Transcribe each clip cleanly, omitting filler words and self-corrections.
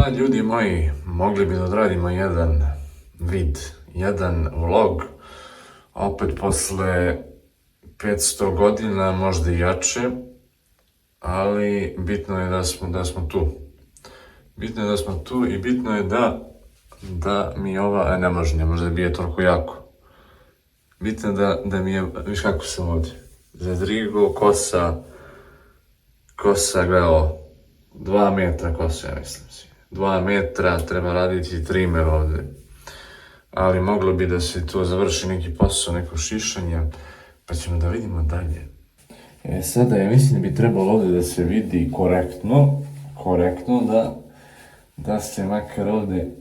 Sad, ljudi moji, mogli bi da odradimo jedan vid, jedan vlog, opet posle 500 godina, možda i jače, ali bitno je da smo tu. Bitno je da smo tu i bitno je da mi ova, ne može da bije toliko jako. Bitno je da mi je, viš kako sam ovdje, zadrigo, kosa, gledao, 2 metra kosa, ja mislim si. 2 metra, treba raditi trimer ovde. Ali moglo bi da se tu završi neki posao, neko šišanje, pa ćemo da vidimo dalje. Sada ja mislim da bi trebalo ovde da se vidi korektno da se makar ovde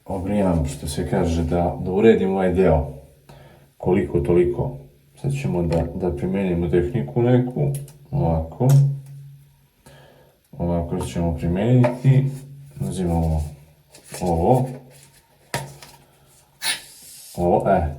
obrijam, što se kaže, da uredim ovaj deo. Koliko toliko. Sad ćemo da primenimo tehniku neku, ovako ćemo primeniti, uzimamo ovo,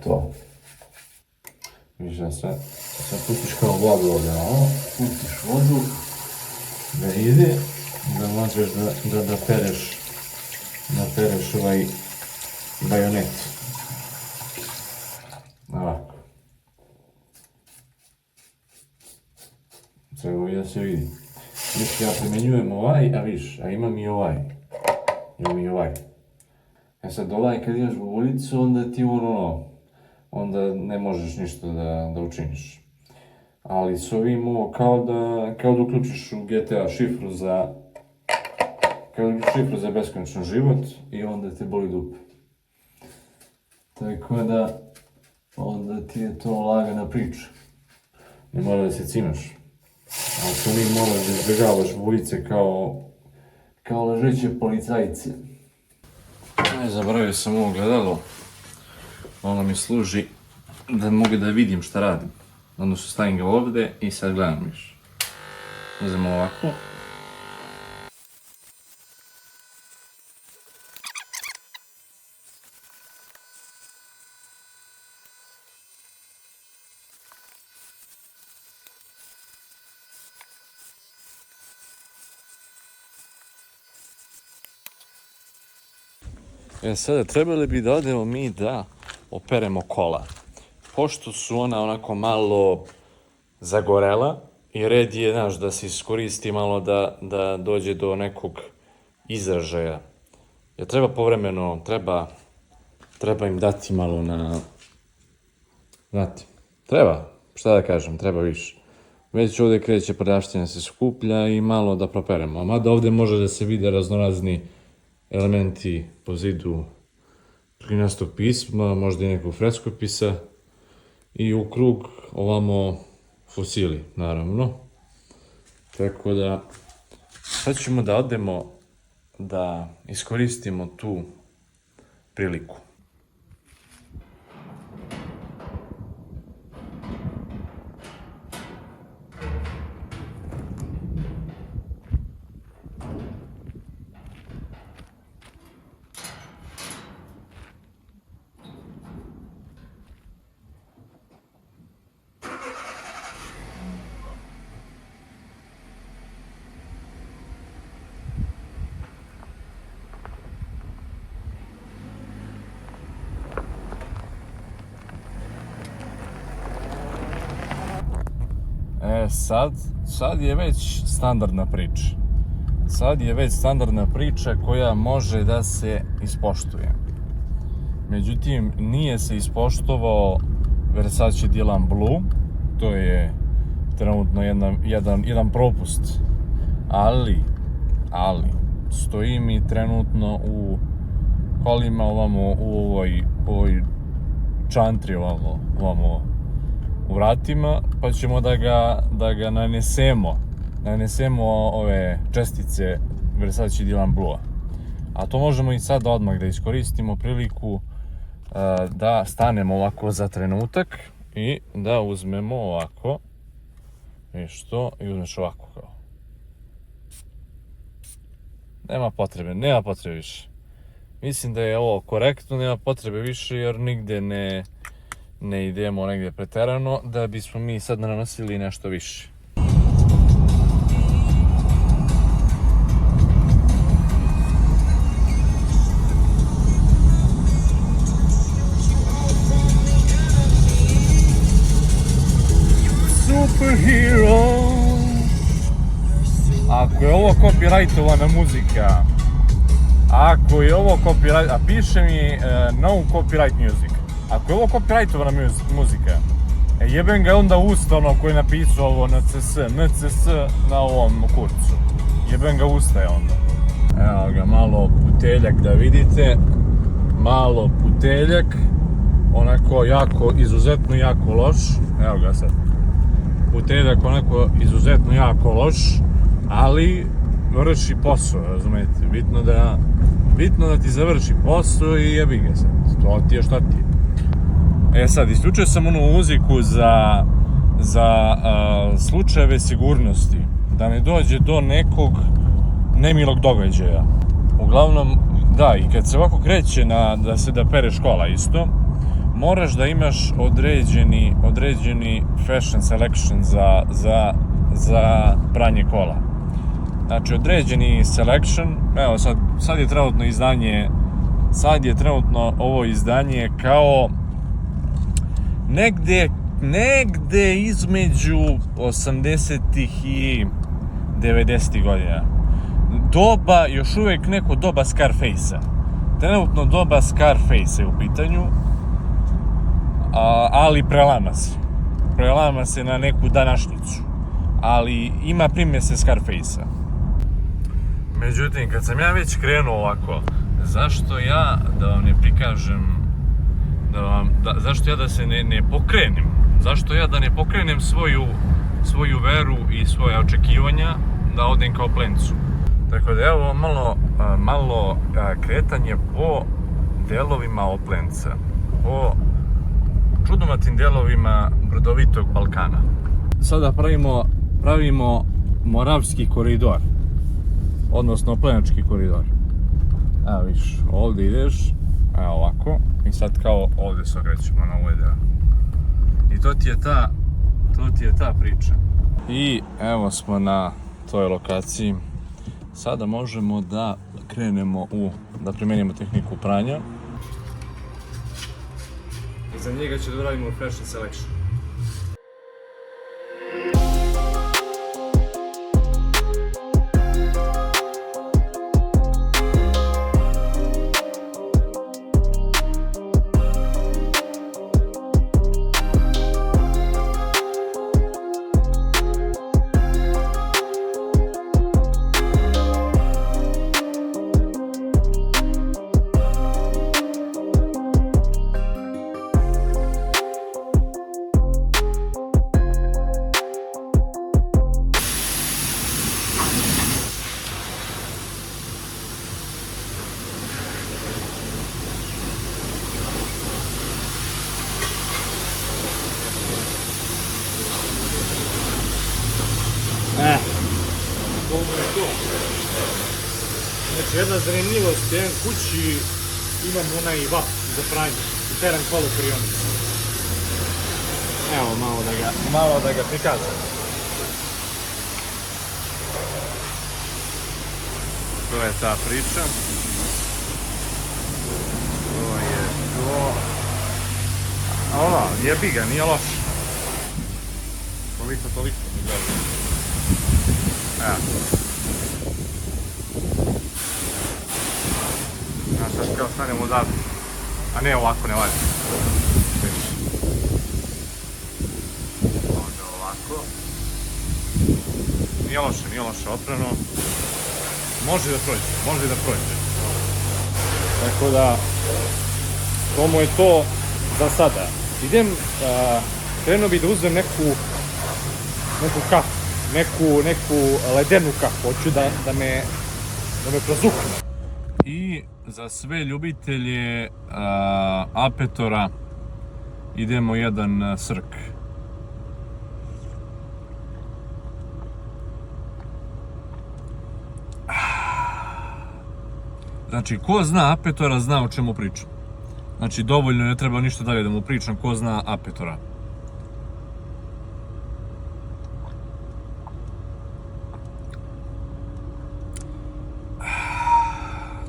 to. Viš da sad pustiš kao vodu ovdje, pustiš vodu, da ide, da možeš da pereš ovaj bajonet. Ovako. Treba da se vidi. Viš, ja primenjujem ovaj, a imam i ovaj. Sad ovaj kad ideš u ulicu, onda ti onda ne možeš ništa da učiniš. Ali s ovim ovo kao da uključiš u GTA šifru za beskonačan život i onda te boli dupe. Tako da, onda ti je to lagana priča. Ne mora da se cimaš. Ali to mi moraš da izbjegavaš ulice kao ležeće policajce. Zaboravio sam ovo gledalo. Ono mi služi da mogu da vidim šta radim. Odnosno stavim ga ovde i sad gledam još. Uzmemo ovako. Sada trebali bi da odemo mi da operemo kola. Pošto su ona onako malo zagorela i red je naš da se iskoristi malo da dođe do nekog izražaja. Jer treba povremeno, treba im dati malo na... Znate, šta da kažem, treba više. Već ovdje kreće prljavština se skuplja i malo da properemo. Mada ovdje može da se vide raznorazni elementi po zidu klinastog pisma, možda i nekog freskopisa i u krug ovamo fosili, naravno. Tako da, sad ćemo da odemo da iskoristimo tu priliku. Sad je već standardna priča. Sad je već standardna priča koja može da se ispoštuje. Međutim, nije se ispoštovao Versace Dylan Blue. To je trenutno jedan propust. Ali, stoji mi trenutno u kolima ovamo u ovoj čantri ovamo u vratima, pa ćemo da ga nanesemo ove čestice Versace Dylan Blue-a. A to možemo i sad odmah da iskoristimo priliku da stanemo ovako za trenutak i da uzmemo ovako, vidiš to, i uzmeš ovako kao. Nema potrebe više. Mislim da je ovo korektno, nema potrebe više jer nigde ne idemo negdje preterano da bismo mi sad nanosili nešto više. copyrightovana muzika, ako je ovo copyright, a piše mi no copyright music, ako je ovo copyrightovana muzika, jebem ga onda usta ono koji je napisao ovo NCS na ovom kurcu. Jebem ga usta je onda. Evo ga, malo puteljak da vidite. Malo puteljak. Onako jako, izuzetno jako loš. Evo ga sad. Puteljak onako izuzetno jako loš. Ali vrši posao, razumijete? Bitno da ti završi posao i jebi ga sad. To ti je šta ti je. E sad, isključio sam onu muziku za slučajeve sigurnosti, da ne dođe do nekog nemilog događaja. Uglavnom, da, i kad se ovako kreće da pere škola isto, moraš da imaš određeni fashion selection za pranje kola. Znači, određeni selection, evo sad je trenutno ovo izdanje kao negde između 80-ih i 90-ih godina. Doba, još uvijek neko doba Scarface-a. Trenutno doba Scarface je u pitanju, ali prelama se na neku današnjicu, ali ima primjese Scarface-a. Međutim, kad sam ja već krenuo ovako, zašto ja da vam ne prikažem, zašto ja da se ne pokrenem, zašto ja da ne pokrenem svoju veru i svoje očekivanja da odem kao plencu. Tako da evo malo kretanje po delovima Oplenca, po čudnovatim delovima brdovitog Balkana. Sada pravimo Moravski koridor, odnosno Oplenački koridor. Evo viš, ovdje ideš, evo ovako, i sad kao ovdje se okrećemo na ovaj deo. I to ti je ta priča. I evo smo na toj lokaciji. Sada možemo da krenemo da primenimo tehniku pranja. Za njega ću da radimo fashion selection. Znači, jedna zanimljivost, jedan kući imam onaj vap za pranje i teran kolo prionicu. Evo, malo da ga prikazam. To je ta priča. To je to. A ono, jebi ga, nije loše. Toliko mi gledam. Evo. Sad kao stanemo odavde. A ne ovako, ne valja. Ovdje ovako. Nije loše oprano. Može da prođe. Tako da, to mu je to za sada. Krenuo bi da uzmem neku kafu, neku ledenu kafu. Hoću da me prozukne. I za sve ljubitelje apetora idemo jedan srk. Znači, ko zna apetora, zna o čemu pričam. Znači, dovoljno, ne treba ništa dalje da mu pričam, ko zna apetora.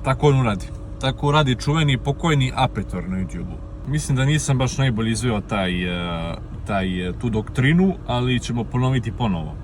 Tako on uradi. Tako uradi čuveni pokojni apetor na YouTube-u. Mislim da nisam baš najbolje izveo tu doktrinu, ali ćemo ponoviti ponovo.